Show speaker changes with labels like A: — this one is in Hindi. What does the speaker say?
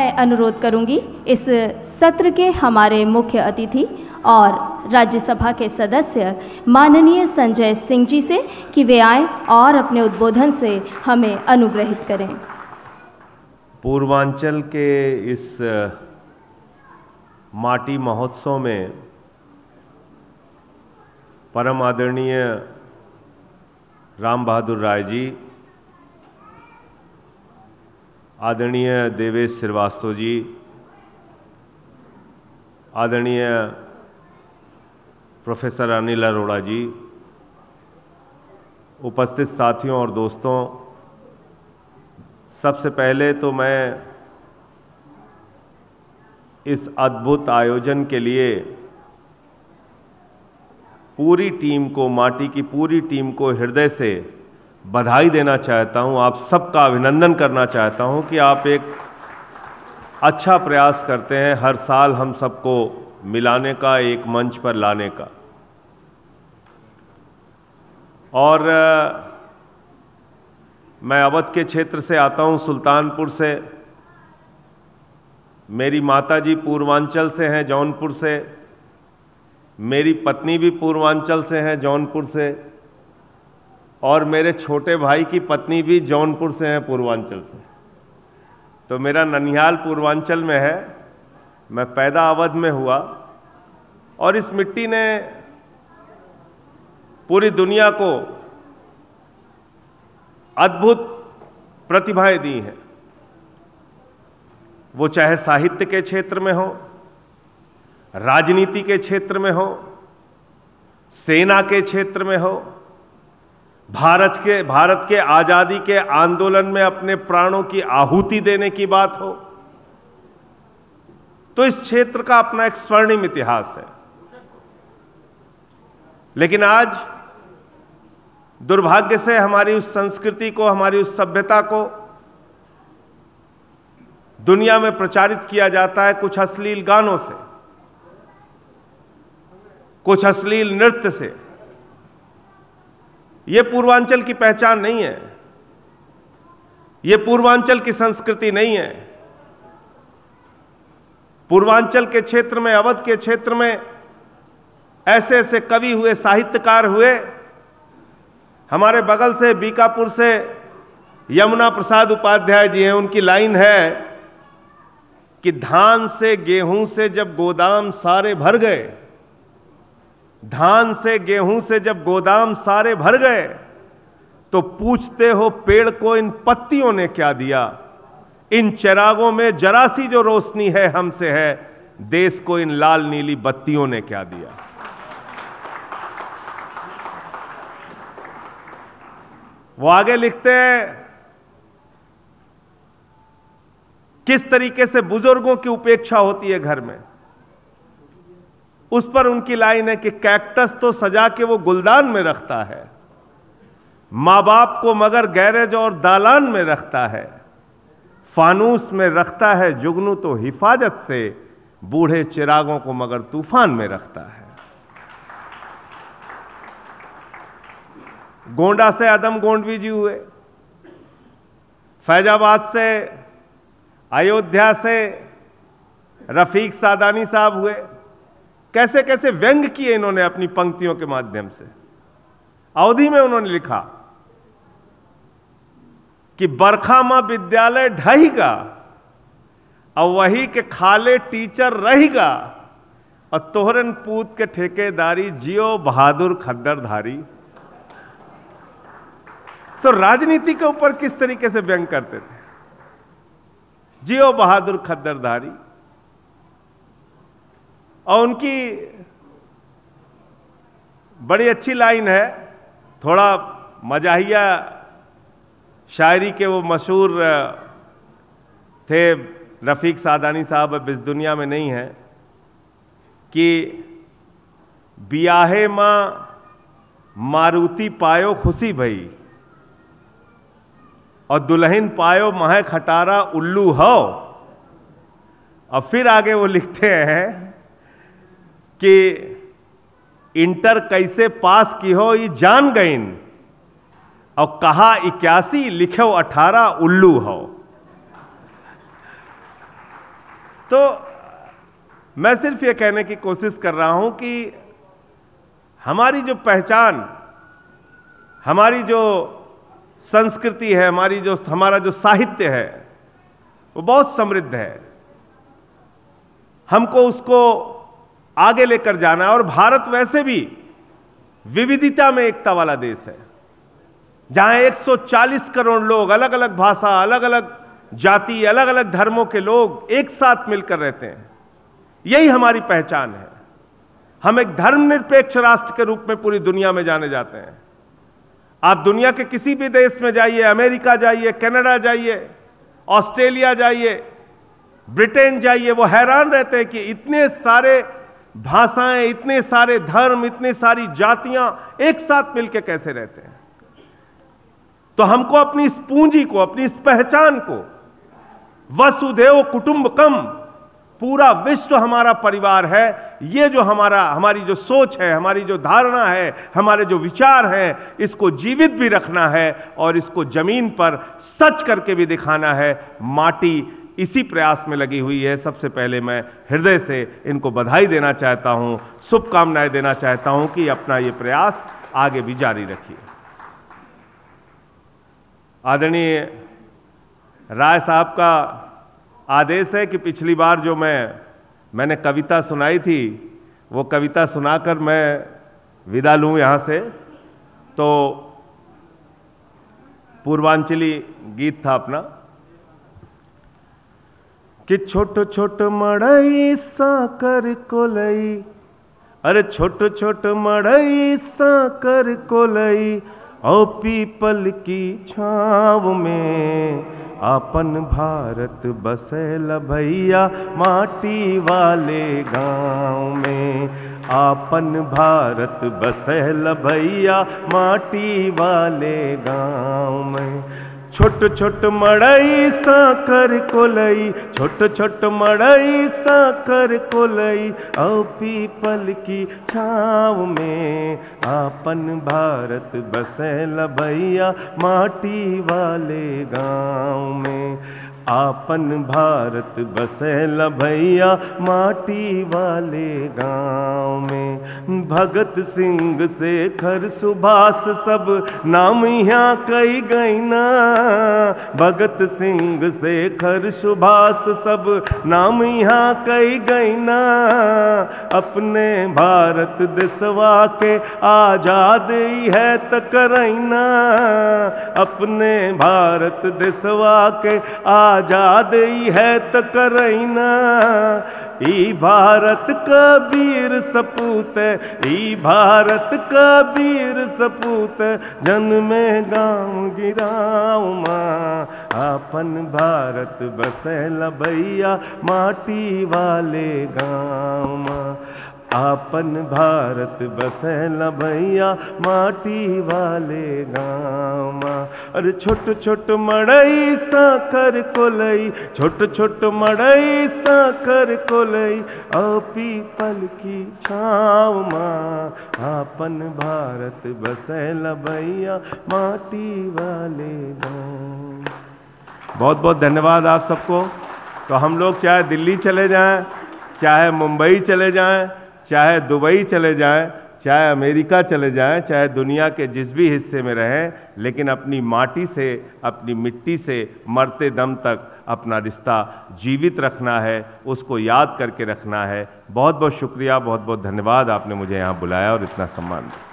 A: मैं अनुरोध करूंगी इस सत्र के हमारे मुख्य अतिथि और राज्यसभा के सदस्य माननीय संजय सिंह जी से कि वे आएं और अपने उद्बोधन से हमें अनुग्रहित करें।
B: पूर्वांचल के इस माटी महोत्सव में परम आदरणीय राम बहादुर राय जी, आदरणीय देवेश श्रीवास्तव जी, आदरणीय प्रोफेसर अनिल अरोड़ा जी, उपस्थित साथियों और दोस्तों, सबसे पहले तो मैं इस अद्भुत आयोजन के लिए पूरी टीम को, माटी की पूरी टीम को हृदय से बधाई देना चाहता हूं। आप सबका अभिनंदन करना चाहता हूं कि आप एक अच्छा प्रयास करते हैं हर साल हम सबको मिलाने का, एक मंच पर लाने का। और मैं अवध के क्षेत्र से आता हूं, सुल्तानपुर से। मेरी माताजी पूर्वांचल से हैं, जौनपुर से। मेरी पत्नी भी पूर्वांचल से हैं, जौनपुर से। और मेरे छोटे भाई की पत्नी भी जौनपुर से हैं, पूर्वांचल से। तो मेरा ननिहाल पूर्वांचल में है, मैं पैदा अवध में हुआ। और इस मिट्टी ने पूरी दुनिया को अद्भुत प्रतिभाएं दी हैं, वो चाहे साहित्य के क्षेत्र में हो, राजनीति के क्षेत्र में हो, सेना के क्षेत्र में हो, भारत के आजादी के आंदोलन में अपने प्राणों की आहुति देने की बात हो। तो इस क्षेत्र का अपना एक स्वर्णिम इतिहास है। लेकिन आज दुर्भाग्य से हमारी उस संस्कृति को, हमारी उस सभ्यता को दुनिया में प्रचारित किया जाता है कुछ अश्लील गानों से, कुछ अश्लील नृत्य से। यह पूर्वांचल की पहचान नहीं है, यह पूर्वांचल की संस्कृति नहीं है। पूर्वांचल के क्षेत्र में, अवध के क्षेत्र में ऐसे ऐसे कवि हुए, साहित्यकार हुए। हमारे बगल से बीकापुर से यमुना प्रसाद उपाध्याय जी हैं, उनकी लाइन है कि धान से गेहूं से जब गोदाम सारे भर गए, धान से गेहूं से जब गोदाम सारे भर गए, तो पूछते हो पेड़ को इन पत्तियों ने क्या दिया। इन चिरागों में जरा सी जो रोशनी है हमसे है, देश को इन लाल नीली बत्तियों ने क्या दिया। वो आगे लिखते हैं किस तरीके से बुजुर्गों की उपेक्षा होती है घर में। उस पर उनकी लाइन है कि कैक्टस तो सजा के वो गुलदान में रखता है, मां बाप को मगर गैरेज और दालान में रखता है, फानूस में रखता है जुगनू तो हिफाजत से, बूढ़े चिरागों को मगर तूफान में रखता है। गोंडा से आदम गोंडवी जी हुए, फैजाबाद से, अयोध्या से रफीक सादानी साहब हुए। कैसे कैसे व्यंग किए इन्होंने अपनी पंक्तियों के माध्यम से। अवधि में उन्होंने लिखा कि बरखा मां विद्यालय ढहेगा और वही के खाले टीचर रहेगा, और तोहरन पूत के ठेकेदारी जियो बहादुर खद्दरधारी। तो राजनीति के ऊपर किस तरीके से व्यंग करते थे, जियो बहादुर खद्दरधारी। और उनकी बड़ी अच्छी लाइन है, थोड़ा मजाहिया शायरी के वो मशहूर थे रफीक सादानी साहब, अब इस दुनिया में नहीं है, कि बियाहे मां मारुति पायो खुशी भई, और दुल्हन पायो मह खटारा उल्लू हो। और फिर आगे वो लिखते हैं कि इंटर कैसे पास की हो ये जान गईन, और कहा 81 लिखो 18 उल्लू हो। तो मैं सिर्फ ये कहने की कोशिश कर रहा हूं कि हमारी जो पहचान, हमारी जो संस्कृति है, हमारा जो साहित्य है, वो बहुत समृद्ध है। हमको उसको आगे लेकर जाना है। और भारत वैसे भी विविधता में एकता वाला देश है, जहां 140 करोड़ लोग, अलग अलग भाषा, अलग अलग जाति, अलग अलग धर्मों के लोग एक साथ मिलकर रहते हैं। यही हमारी पहचान है। हम एक धर्मनिरपेक्ष राष्ट्र के रूप में पूरी दुनिया में जाने जाते हैं। आप दुनिया के किसी भी देश में जाइए, अमेरिका जाइए, कनाडा जाइए, ऑस्ट्रेलिया जाइए, ब्रिटेन जाइए, वो हैरान रहते हैं कि इतने सारे भाषाएं, इतने सारे धर्म, इतनी सारी जातियां एक साथ मिलकर कैसे रहते हैं। तो हमको अपनी इस पूंजी को, अपनी इस पहचान को, वसुधैव कुटुंबकम, पूरा विश्व हमारा परिवार है, ये जो हमारी जो सोच है, हमारी जो धारणा है, हमारे जो विचार हैं, इसको जीवित भी रखना है और इसको जमीन पर सच करके भी दिखाना है। माटी इसी प्रयास में लगी हुई है। सबसे पहले मैं हृदय से इनको बधाई देना चाहता हूं, शुभकामनाएं देना चाहता हूं कि अपना ये प्रयास आगे भी जारी रखिए। आदरणीय राय साहब का आदेश है कि पिछली बार जो मैंने कविता सुनाई थी, वो कविता सुनाकर मैं विदा लूं यहां से। तो पूर्वांचली गीत था अपना कि छोट छोट मड़ई साकर कोलई, अरे छोट छोट मड़ई साकर कोलई, औ पीपल की छाव में आपन भारत बसेला भैया माटी वाले गांव में। आपन भारत बसेला भैया माटी वाले गांव में। छोट छोट मड़ई साकर कोलई, छोट छोट मड़ई साकर कोलई, औ पीपल की छाव में आपन भारत बसेला भैया माटी वाले गांव में। आपन भारत बसेला भैया माटी वाले गांव में। भगत सिंह शेखर सुभाष सब नाम यहाँ कई गईना, भगत सिंह शेखर सुभाष सब नाम यहाँ कई गईना। अपने भारत देशवा के आजाद है त करैना, अपने भारत देशवा के आजाद है त करैना। ई भारत का वीर सपूत, ई भारत का वीर सपूत, जन्मे गाँव गिराव माँ। आपन भारत बसेला भैया माटी वाले गाँव माँ। आपन भारत बसेला भैया माटी वाले गाँव माँ। अरे छोट छोट मड़ई साकर कोलई, छोट छोट मड़ई साकर कोलई, औ पीपल की छाव माँ। आपन भारत बसेला भैया माटी वाले गाँव। बहुत बहुत धन्यवाद आप सबको। तो हम लोग चाहे दिल्ली चले जाएं, चाहे मुंबई चले जाएं, चाहे दुबई चले जाएं, चाहे अमेरिका चले जाएं, चाहे दुनिया के जिस भी हिस्से में रहें, लेकिन अपनी माटी से, अपनी मिट्टी से मरते दम तक अपना रिश्ता जीवित रखना है, उसको याद करके रखना है। बहुत बहुत शुक्रिया, बहुत बहुत धन्यवाद, आपने मुझे यहाँ बुलाया और इतना सम्मान दिया।